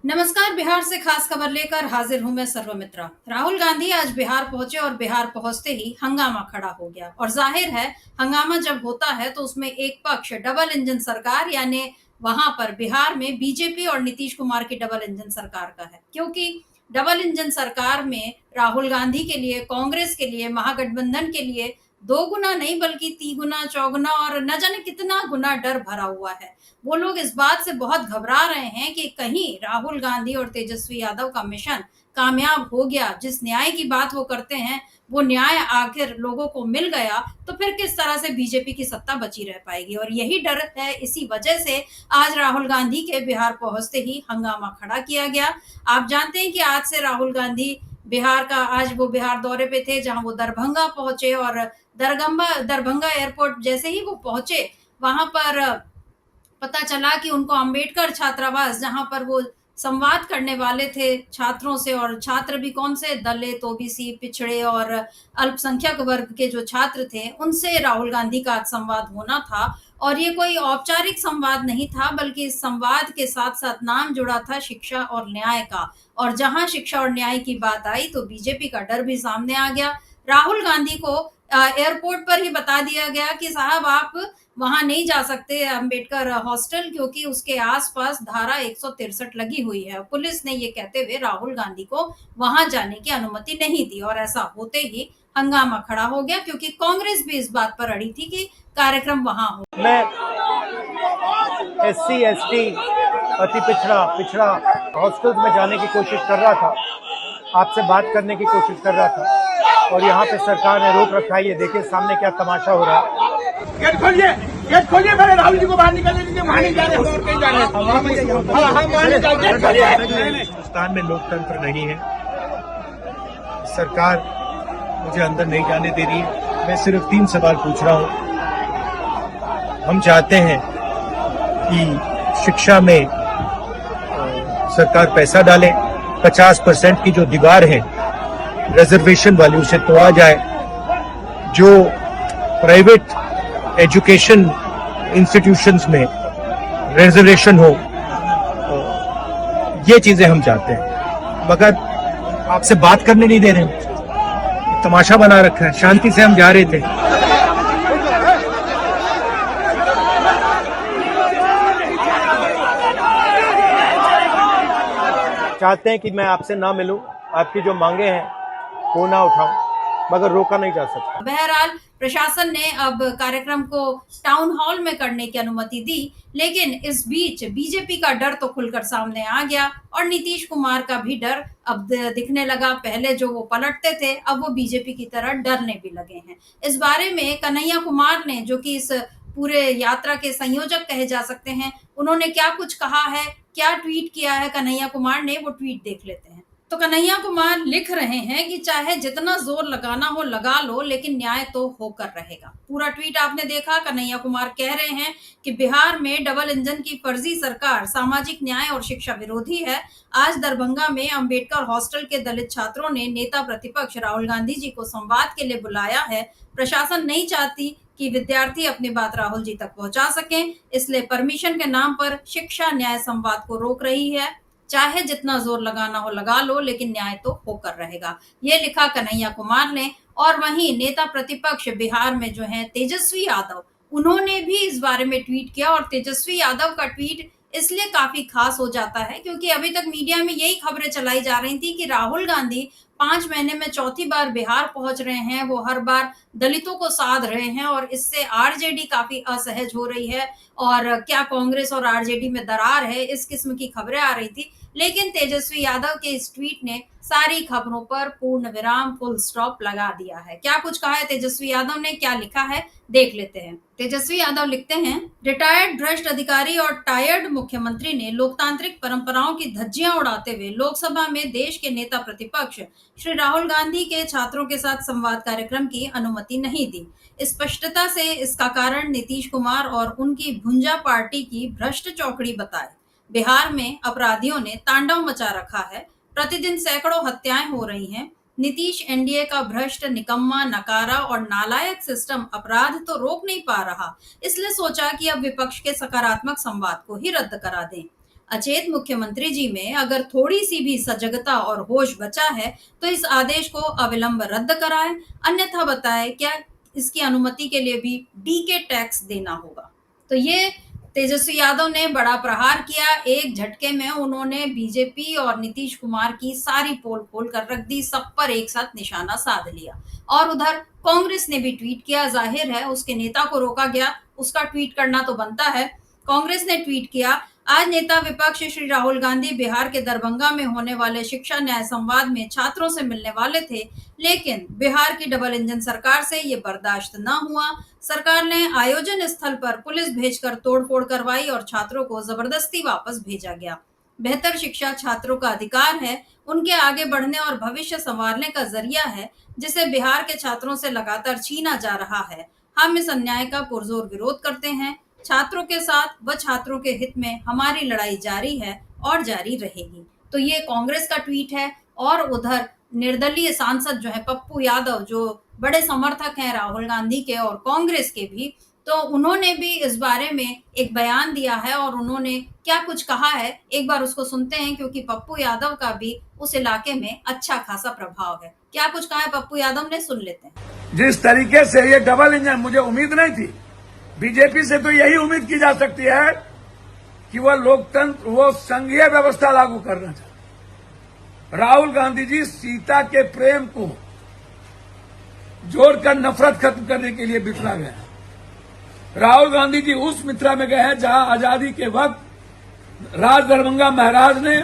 नमस्कार। बिहार से खास खबर लेकर हाजिर हूं मैं सर्वमित्रा। राहुल गांधी आज बिहार पहुंचे और बिहार पहुंचते ही हंगामा खड़ा हो गया और जाहिर है हंगामा जब होता है तो उसमें एक पक्ष डबल इंजन सरकार यानी वहां पर बिहार में बीजेपी और नीतीश कुमार की डबल इंजन सरकार का है, क्योंकि डबल इंजन सरकार में राहुल गांधी के लिए, कांग्रेस के लिए, महागठबंधन के लिए दो गुना नहीं बल्कि तिगुना चौगुना और न जाने कितना गुना डर भरा हुआ है। वो लोग इस बात से बहुत घबरा रहे हैं कि कहीं राहुल गांधी और तेजस्वी यादव का मिशन कामयाब हो गया, जिस न्याय की बात वो करते हैं वो न्याय आखिर लोगों को मिल गया तो फिर किस तरह से बीजेपी की सत्ता बची रह पाएगी। और यही डर है, इसी वजह से आज राहुल गांधी के बिहार पहुंचते ही हंगामा खड़ा किया गया। आप जानते हैं कि आज से राहुल गांधी बिहार का, आज वो बिहार दौरे पे थे जहां वो दरभंगा पहुंचे और दरभंगा एयरपोर्ट जैसे ही वो पहुंचे वहां पर पता चला कि उनको अंबेडकर छात्रावास, जहां पर वो संवाद करने वाले थे छात्रों से, और छात्र भी कौन से, दलित, ओबीसी, पिछड़े और अल्पसंख्यक वर्ग के जो छात्र थे उनसे राहुल गांधी का आज संवाद होना था। और ये कोई औपचारिक संवाद नहीं था बल्कि इस संवाद के साथ साथ नाम जुड़ा था शिक्षा और न्याय का। और जहां शिक्षा और न्याय की बात आई तो बीजेपी का डर भी सामने आ गया। राहुल गांधी को एयरपोर्ट पर ही बता दिया गया कि साहब आप वहां नहीं जा सकते अंबेडकर हॉस्टल, क्योंकि उसके आसपास धारा 163 लगी हुई है। पुलिस ने ये कहते हुए राहुल गांधी को वहां जाने की अनुमति नहीं दी और ऐसा होते ही हंगामा खड़ा हो गया, क्योंकि कांग्रेस भी इस बात पर अड़ी थी कि कार्यक्रम वहां हो। मैं SC ST अति पिछड़ा हॉस्टल्स में जाने की कोशिश कर रहा था, आपसे बात करने की कोशिश कर रहा था और यहाँ पे सरकार ने रोक रखा है। ये देखिए सामने क्या तमाशा हो रहा है। गेट खोलिए मेरे राहुल जी को बाहर निकलने दीजिए। वहाँ नहीं जा रहे, हम और कहीं जा रहे हैं। हिंदुस्तान में लोकतंत्र नहीं है, सरकार मुझे अंदर नहीं जाने दे रही है। मैं सिर्फ 3 सवाल पूछ रहा हूँ। हम चाहते हैं कि शिक्षा में सरकार पैसा डाले, 50% की जो दीवार है रिजर्वेशन वाली उसे तोड़ा जाए, जो प्राइवेट एजुकेशन इंस्टीट्यूशंस में रिजर्वेशन हो, ये चीजें हम चाहते हैं। मगर आपसे बात करने नहीं दे रहे हैं, तमाशा बना रखा है। शांति से हम जा रहे थे। चाहते हैं कि मैं आपसे ना मिलूं, आपकी जो मांगे हैं वो ना उठाऊं, मगर रोका नहीं जा सकता। बहरहाल प्रशासन ने अब कार्यक्रम को टाउन हॉल में करने की अनुमति दी, लेकिन इस बीच बीजेपी का डर तो खुलकर सामने आ गया और नीतीश कुमार का भी डर अब दिखने लगा। पहले जो वो पलटते थे अब वो बीजेपी की तरह डरने भी लगे हैं। इस बारे में कन्हैया कुमार ने, जो कि इस पूरे यात्रा के संयोजक कहे जा सकते हैं, उन्होंने क्या कुछ कहा है, क्या ट्वीट किया है कन्हैया कुमार ने, वो ट्वीट देख लेते हैं। तो कन्हैया कुमार लिख रहे हैं कि चाहे जितना जोर लगाना हो लगा लो, लेकिन न्याय तो होकर रहेगा। पूरा ट्वीट आपने देखा। कन्हैया कुमार कह रहे हैं कि बिहार में डबल इंजन की फर्जी सरकार सामाजिक न्याय और शिक्षा विरोधी है। आज दरभंगा में अंबेडकर हॉस्टल के दलित छात्रों ने नेता प्रतिपक्ष राहुल गांधी जी को संवाद के लिए बुलाया है। प्रशासन नहीं चाहती कि विद्यार्थी अपनी बात राहुल जी तक पहुंचा सकें, इसलिए परमिशन के नाम पर शिक्षा न्याय संवाद को रोक रही है। चाहे जितना जोर लगाना हो लगा लो, लेकिन न्याय तो होकर रहेगा, ये लिखा कन्हैया कुमार ने। और वहीं नेता प्रतिपक्ष बिहार में जो है तेजस्वी यादव, उन्होंने भी इस बारे में ट्वीट किया। और तेजस्वी यादव का ट्वीट इसलिए काफी खास हो जाता है क्योंकि अभी तक मीडिया में यही खबरें चलाई जा रही थी कि राहुल गांधी 5 महीने में चौथी बार बिहार पहुंच रहे हैं, वो हर बार दलितों को साध रहे हैं और इससे आरजेडी काफी असहज हो रही है और क्या कांग्रेस और आरजेडी में दरार है, इस किस्म की खबरें आ रही थी। लेकिन तेजस्वी यादव के इस ट्वीट ने सारी खबरों पर पूर्ण विराम, फुल स्टॉप लगा दिया है। क्या कुछ कहा है तेजस्वी यादव ने, क्या लिखा है, देख लेते हैं। तेजस्वी यादव लिखते हैं, रिटायर्ड भ्रष्ट अधिकारी और टायर्ड मुख्यमंत्री ने लोकतांत्रिक परंपराओं की धज्जियां उड़ाते हुए लोकसभा में देश के नेता प्रतिपक्ष श्री राहुल गांधी के छात्रों के साथ संवाद कार्यक्रम की अनुमति नहीं दी। स्पष्टता से इसका कारण नीतीश कुमार और उनकी भुंजा पार्टी की भ्रष्ट चौकड़ी बताए। बिहार में अपराधियों ने तांडव मचा रखा है, प्रतिदिन सैकड़ों हत्याएं हो रही हैं। नीतीश एनडीए का भ्रष्ट, निकम्मा, नकारा और नालायक सिस्टम अपराध तो रोक नहीं पा रहा, इसलिए सोचा कि अब विपक्ष के सकारात्मक संवाद को ही रद्द करा दें। अचेत मुख्यमंत्री जी में अगर थोड़ी सी भी सजगता और होश बचा है तो इस आदेश को अविलंब रद्द कराएं, अन्यथा बताएं क्या इसकी अनुमति के लिए भी डीके टैक्स देना होगा। तो ये तेजस्वी यादव ने बड़ा प्रहार किया। एक झटके में उन्होंने बीजेपी और नीतीश कुमार की सारी पोल खोल कर रख दी, सब पर एक साथ निशाना साध लिया। और उधर कांग्रेस ने भी ट्वीट किया। जाहिर है उसके नेता को रोका गया, उसका ट्वीट करना तो बनता है। कांग्रेस ने ट्वीट किया, आज नेता विपक्ष श्री राहुल गांधी बिहार के दरभंगा में होने वाले शिक्षा न्याय संवाद में छात्रों से मिलने वाले थे, लेकिन बिहार की डबल इंजन सरकार से ये बर्दाश्त न हुआ। सरकार ने आयोजन स्थल पर पुलिस भेजकर तोड़फोड़ करवाई और छात्रों को जबरदस्ती वापस भेजा गया। बेहतर शिक्षा छात्रों का अधिकार है, उनके आगे बढ़ने और भविष्य संवारने का जरिया है, जिसे बिहार के छात्रों से लगातार छीना जा रहा है। हम इस अन्याय का पुरजोर विरोध करते हैं। छात्रों के साथ व छात्रों के हित में हमारी लड़ाई जारी है और जारी रहेगी। तो ये कांग्रेस का ट्वीट है। और उधर निर्दलीय सांसद जो है पप्पू यादव, जो बड़े समर्थक हैं राहुल गांधी के और कांग्रेस के भी, तो उन्होंने भी इस बारे में एक बयान दिया है और उन्होंने क्या कुछ कहा है, एक बार उसको सुनते हैं, क्योंकि पप्पू यादव का भी उस इलाके में अच्छा खासा प्रभाव है। क्या कुछ कहा है पप्पू यादव ने, सुन लेते हैं। जिस तरीके से ये डबल इंजन, मुझे उम्मीद नहीं थी, बीजेपी से तो यही उम्मीद की जा सकती है कि वह लोकतंत्र, वो संघीय व्यवस्था लागू करना चाहते। राहुल गांधी जी सीता के प्रेम को जोड़कर नफरत खत्म करने के लिए बिथरा गए हैं। राहुल गांधी जी उस मित्रा में गए हैं जहां आजादी के वक्त राज दरभंगा महाराज ने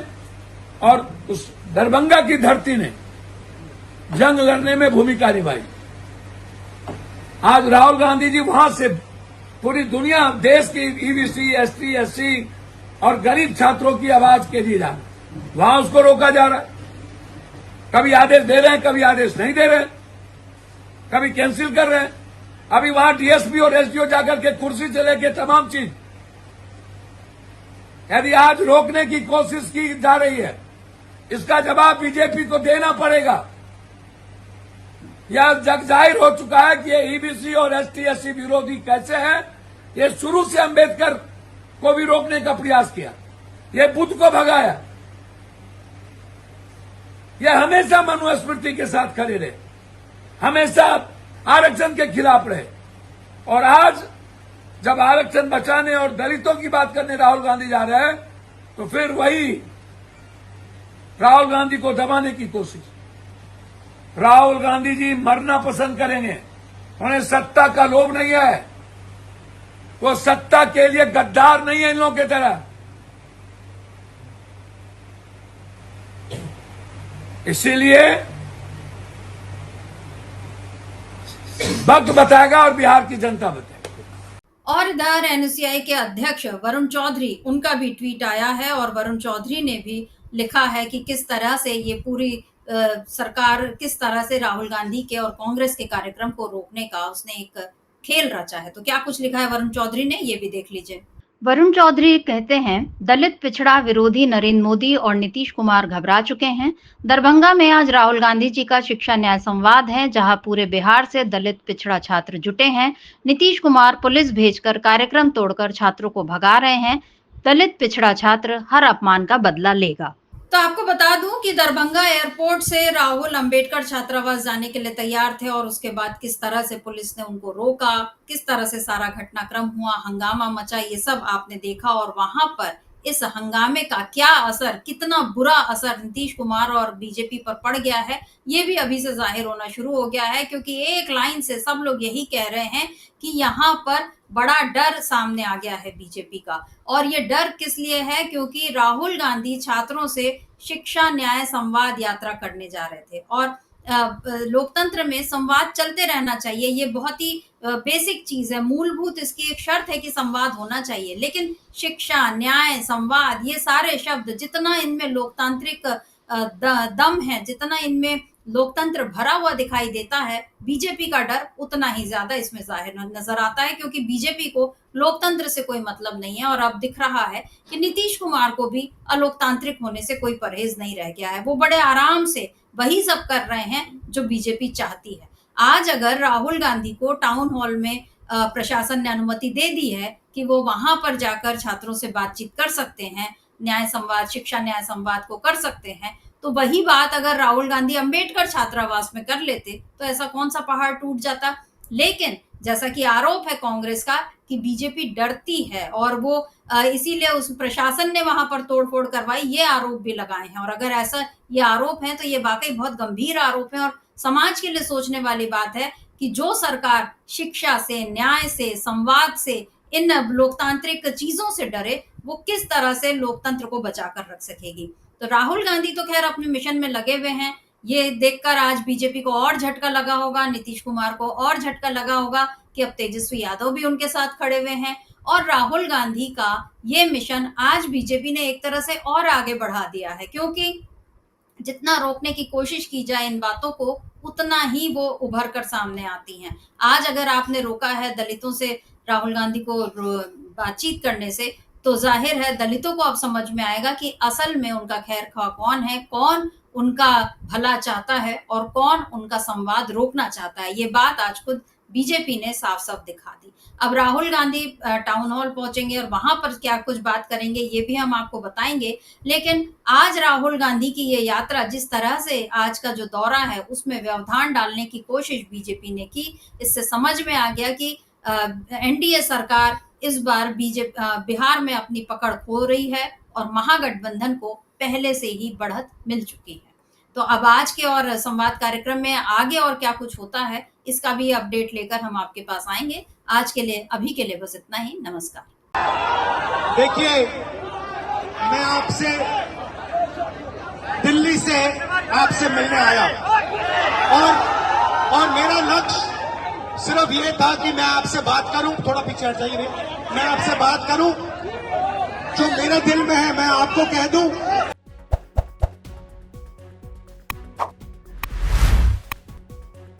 और उस दरभंगा की धरती ने जंग लड़ने में भूमिका निभाई। आज राहुल गांधी जी वहां से पूरी दुनिया, देश की ईबीसी, एसटी, एससी और गरीब छात्रों की आवाज के लिए जा रहे हैं, वहां उसको रोका जा रहा है। कभी आदेश दे रहे हैं, कभी आदेश नहीं दे रहे हैं, कभी कैंसिल कर रहे हैं। अभी वहां डीएसपी और एसडीओ जाकर के कुर्सी से लेके तमाम चीज, यदि आज रोकने की कोशिश की जा रही है, इसका जवाब बीजेपी को देना पड़ेगा। यह जग जाहिर हो चुका है कि ये ईबीसी और एसटी एससी विरोधी कैसे हैं। ये शुरू से अंबेडकर को भी रोकने का प्रयास किया, ये बुद्ध को भगाया, ये हमेशा मनुस्मृति के साथ खड़े रहे, हमेशा आरक्षण के खिलाफ रहे। और आज जब आरक्षण बचाने और दलितों की बात करने राहुल गांधी जा रहे हैं, तो फिर वही राहुल गांधी को दबाने की कोशिश। राहुल गांधी जी मरना पसंद करेंगे, उन्हें सत्ता का लोभ नहीं है, वो सत्ता के लिए गद्दार नहीं है इन लोगों की तरह। इसीलिए वक्त बताएगा और बिहार की जनता बताएगी। और इधर एनएसयूआई के अध्यक्ष वरुण चौधरी, उनका भी ट्वीट आया है और वरुण चौधरी ने भी लिखा है कि किस तरह से ये पूरी सरकार किस तरह से राहुल गांधी के और कांग्रेस के कार्यक्रम को रोकने का उसने एक खेल रचा है। तो क्या कुछ लिखा है वरुण चौधरी ने, ये भी देख लीजिए। वरुण चौधरी कहते हैं, दलित पिछड़ा विरोधी नरेंद्र मोदी और नीतीश कुमार घबरा चुके हैं। दरभंगा में आज राहुल गांधी जी का शिक्षा न्याय संवाद है, जहां पूरे बिहार से दलित पिछड़ा छात्र जुटे हैं। नीतीश कुमार पुलिस भेजकर कार्यक्रम तोड़कर छात्रों को भगा रहे हैं। दलित पिछड़ा छात्र हर अपमान का बदला लेगा। तो आपको बता दूं कि दरभंगा एयरपोर्ट से राहुल अंबेडकर छात्रावास जाने के लिए तैयार थे और उसके बाद किस तरह से पुलिस ने उनको रोका, किस तरह से सारा घटनाक्रम हुआ, हंगामा मचा, ये सब आपने देखा। और वहां पर इस हंगामे का क्या असर, कितना बुरा असर नीतीश कुमार और बीजेपी पर पड़ गया है, ये भी अभी से जाहिर होना शुरू हो गया है। क्योंकि एक लाइन से सब लोग यही कह रहे हैं कि यहाँ पर बड़ा डर सामने आ गया है बीजेपी का। और ये डर किस लिए है? क्योंकि राहुल गांधी छात्रों से शिक्षा न्याय संवाद यात्रा करने जा रहे थे और लोकतंत्र में संवाद चलते रहना चाहिए, ये बहुत ही बेसिक चीज है, मूलभूत इसकी एक शर्त है कि संवाद होना चाहिए। लेकिन शिक्षा न्याय संवाद, ये सारे शब्द, जितना इनमें लोकतांत्रिक दम है, जितना इनमें लोकतंत्र भरा हुआ दिखाई देता है, बीजेपी का डर उतना ही ज्यादा इसमें जाहिर नजर आता है। क्योंकि बीजेपी को लोकतंत्र से कोई मतलब नहीं है और अब दिख रहा है कि नीतीश कुमार को भी अलोकतांत्रिक होने से कोई परहेज नहीं रह गया है। वो बड़े आराम से वही सब कर रहे हैं जो बीजेपी चाहती है। आज अगर राहुल गांधी को टाउन हॉल में प्रशासन ने अनुमति दे दी है कि वो वहां पर जाकर छात्रों से बातचीत कर सकते हैं, न्याय संवाद, शिक्षा न्याय संवाद को कर सकते हैं, तो वही बात अगर राहुल गांधी अंबेडकर छात्रावास में कर लेते तो ऐसा कौन सा पहाड़ टूट जाता। लेकिन जैसा कि आरोप है कांग्रेस का कि बीजेपी डरती है और वो इसीलिए उस प्रशासन ने वहां पर तोड़फोड़ करवाई, ये आरोप भी लगाए हैं। और अगर ऐसा ये आरोप है तो ये वाकई बहुत गंभीर आरोप है और समाज के लिए सोचने वाली बात है कि जो सरकार शिक्षा से, न्याय से, संवाद से, इन लोकतांत्रिक चीजों से डरे, वो किस तरह से लोकतंत्र को बचाकर रख सकेगी। तो राहुल गांधी तो खैर अपने मिशन में लगे हुए हैं। ये देखकर आज बीजेपी को और झटका लगा होगा, नीतीश कुमार को और झटका लगा होगा कि अब तेजस्वी यादव भी उनके साथ खड़े हुए हैं। और राहुल गांधी का ये मिशन आज बीजेपी ने एक तरह से और आगे बढ़ा दिया है, क्योंकि जितना रोकने की कोशिश की जाए इन बातों को, उतना ही वो उभर कर सामने आती हैं। आज अगर आपने रोका है दलितों से राहुल गांधी को बातचीत करने से, तो जाहिर है दलितों को अब समझ में आएगा कि असल में उनका खैरख्वाह कौन है, कौन उनका भला चाहता है और कौन उनका संवाद रोकना चाहता है। ये बात आज खुद बीजेपी ने साफ साफ दिखा दी। अब राहुल गांधी टाउन हॉल पहुंचेंगे और वहां पर क्या कुछ बात करेंगे ये भी हम आपको बताएंगे। लेकिन आज राहुल गांधी की ये यात्रा, जिस तरह से आज का जो दौरा है उसमें व्यवधान डालने की कोशिश बीजेपी ने की, इससे समझ में आ गया कि एनडीए सरकार इस बार बिहार में अपनी पकड़ खो रही है और महागठबंधन को पहले से ही बढ़त मिल चुकी है। तो अब आज के और संवाद कार्यक्रम में आगे और क्या कुछ होता है इसका भी अपडेट लेकर हम आपके पास आएंगे। आज के लिए, अभी के लिए बस इतना ही। नमस्कार। देखिए, मैं आपसे दिल्ली से आपसे मिलने आया और मेरा लक्ष्य सिर्फ ये था कि मैं आपसे बात करूं, थोड़ा पीछे हट जाइए, मैं आपसे बात करूं जो मेरे दिल में है, मैं आपको कह दूं